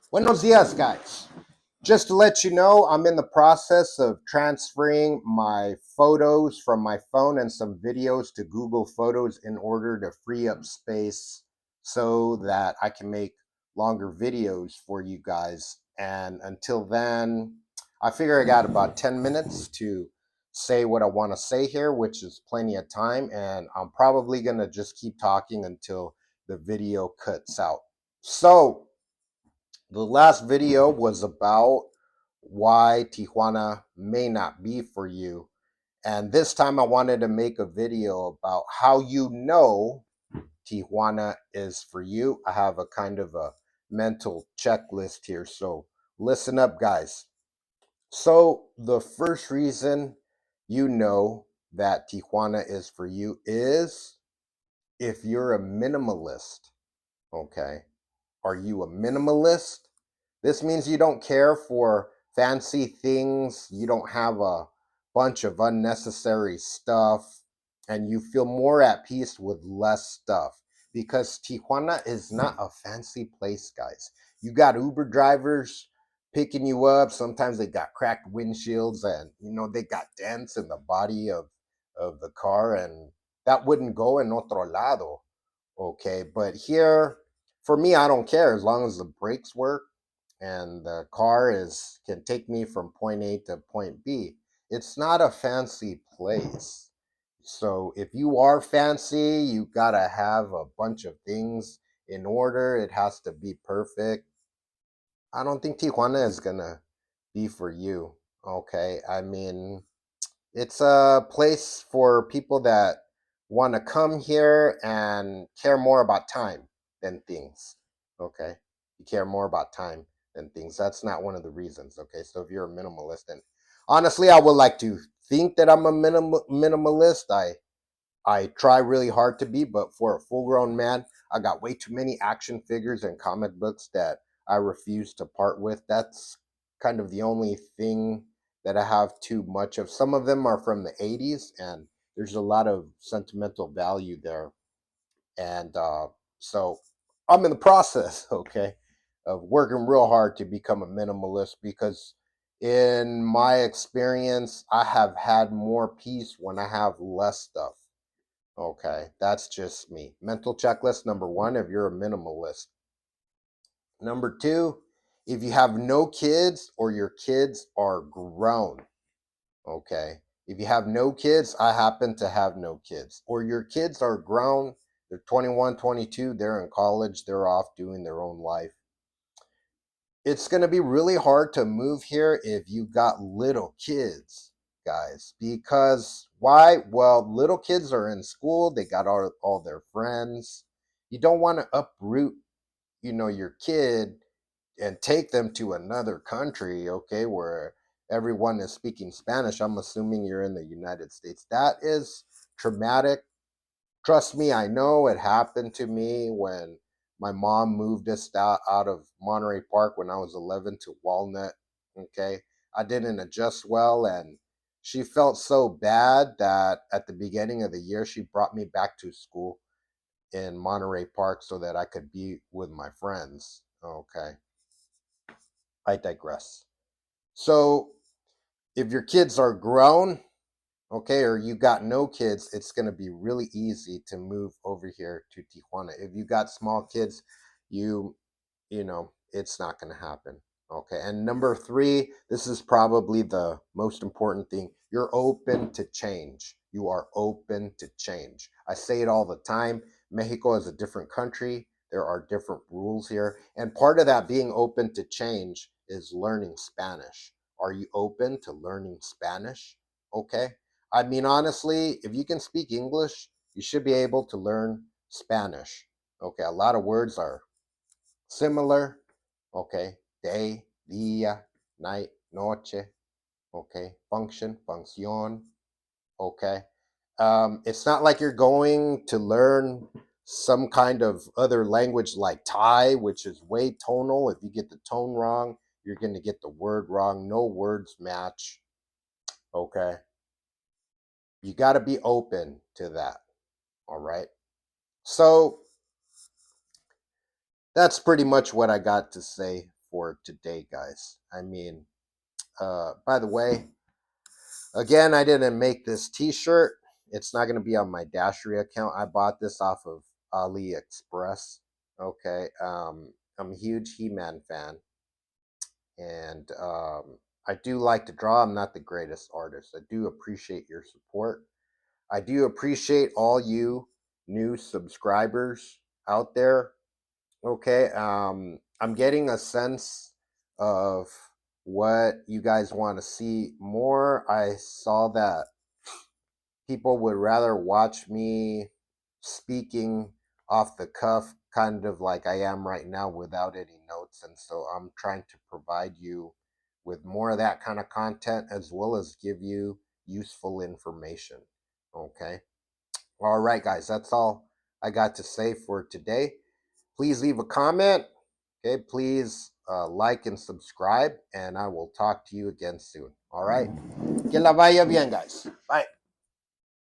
Buenos dias, guys. Just to let you know, I'm in the process of transferring my photos from my phone and some videos to Google Photos in order to free up space so that I can make longer videos for you guys. And until then, I figure I got about 10 minutes to say what I want to say here, which is plenty of time. And I'm probably going to just keep talking until the video cuts out. So, the last video was about why Tijuana may not be for you. And this time I wanted to make a video about how you know Tijuana is for you. I have a kind of a mental checklist here. So listen up, guys. So the first reason you know that Tijuana is for you is if you're a minimalist. Okay. Are you a minimalist? This means you don't care for fancy things, you don't have a bunch of unnecessary stuff, and you feel more at peace with less stuff. Because Tijuana is not a fancy place, guys. You got Uber drivers picking you up. Sometimes they got cracked windshields and they got dents in the body of the car, and that wouldn't go in otro lado. Okay, but here for me, I don't care as long as the brakes work and the car is can take me from point A to point B. It's not a fancy place. So if you are fancy, you gotta have a bunch of things in order. It has to be perfect. I don't think Tijuana is gonna be for you. Okay. I mean, it's a place for people that want to come here and care more about time than things. Okay. You care more about time than things. That's not one of the reasons. Okay. So if you're a minimalist, and honestly, I would like to think that I'm a minimalist. I try really hard to be, but for a full grown man, I got way too many action figures and comic books that I refuse to part with. That's kind of the only thing that I have too much of. Some of them are from the 80s, and there's a lot of sentimental value there. And so I'm in the process, okay, of working real hard to become a minimalist because, in my experience, I have had more peace when I have less stuff. Okay, that's just me. Mental checklist number one if you're a minimalist. Number two, if you have no kids or your kids are grown. Okay, if you have no kids, I happen to have no kids, or your kids are grown, they're 21, 22, they're in college, they're off doing their own life. It's going to be really hard to move here if you got little kids, guys. Because why? Well, little kids are in school, they got all their friends. You don't want to uproot, your kid and take them to another country, okay, where everyone is speaking Spanish. I'm assuming you're in the United States. That is traumatic. Trust me, I know it happened to me when my mom moved us out of Monterey Park when I was 11 to Walnut. Okay. I didn't adjust well, and she felt so bad that at the beginning of the year, she brought me back to school in Monterey Park so that I could be with my friends. Okay. I digress. So if your kids are grown, okay, or you got no kids, it's going to be really easy to move over here to Tijuana. If you got small kids, you it's not going to happen. Okay. And number three, this is probably the most important thing. You're open to change. You are open to change. I say it all the time. Mexico is a different country. There are different rules here. And part of that being open to change is learning Spanish. Are you open to learning Spanish? Okay. I mean, honestly, if you can speak English, you should be able to learn Spanish. Okay. A lot of words are similar. Okay. Day, día, night, noche. Okay. Function, función. Okay. It's not like you're going to learn some kind of other language like Thai, which is way tonal. If you get the tone wrong, you're going to get the word wrong. No words match. Okay. You got to be open to that. All right. So that's pretty much what I got to say for today, guys. I mean, by the way, again, I didn't make this t-shirt. It's not going to be on my Dashery account. I bought this off of AliExpress. Okay. I'm a huge He-Man fan. And I do like to draw. I'm not the greatest artist. I do appreciate your support. I do appreciate all you new subscribers out there. Okay. I'm getting a sense of what you guys want to see more. I saw that people would rather watch me speaking off the cuff, kind of like I am right now without any notes. And so I'm trying to provide you with more of that kind of content as well as give you useful information. Okay. All right, guys, that's all I got to say for today. Please leave a comment. Okay. Please like and subscribe, and I will talk to you again soon. All right. Que la vaya bien, guys.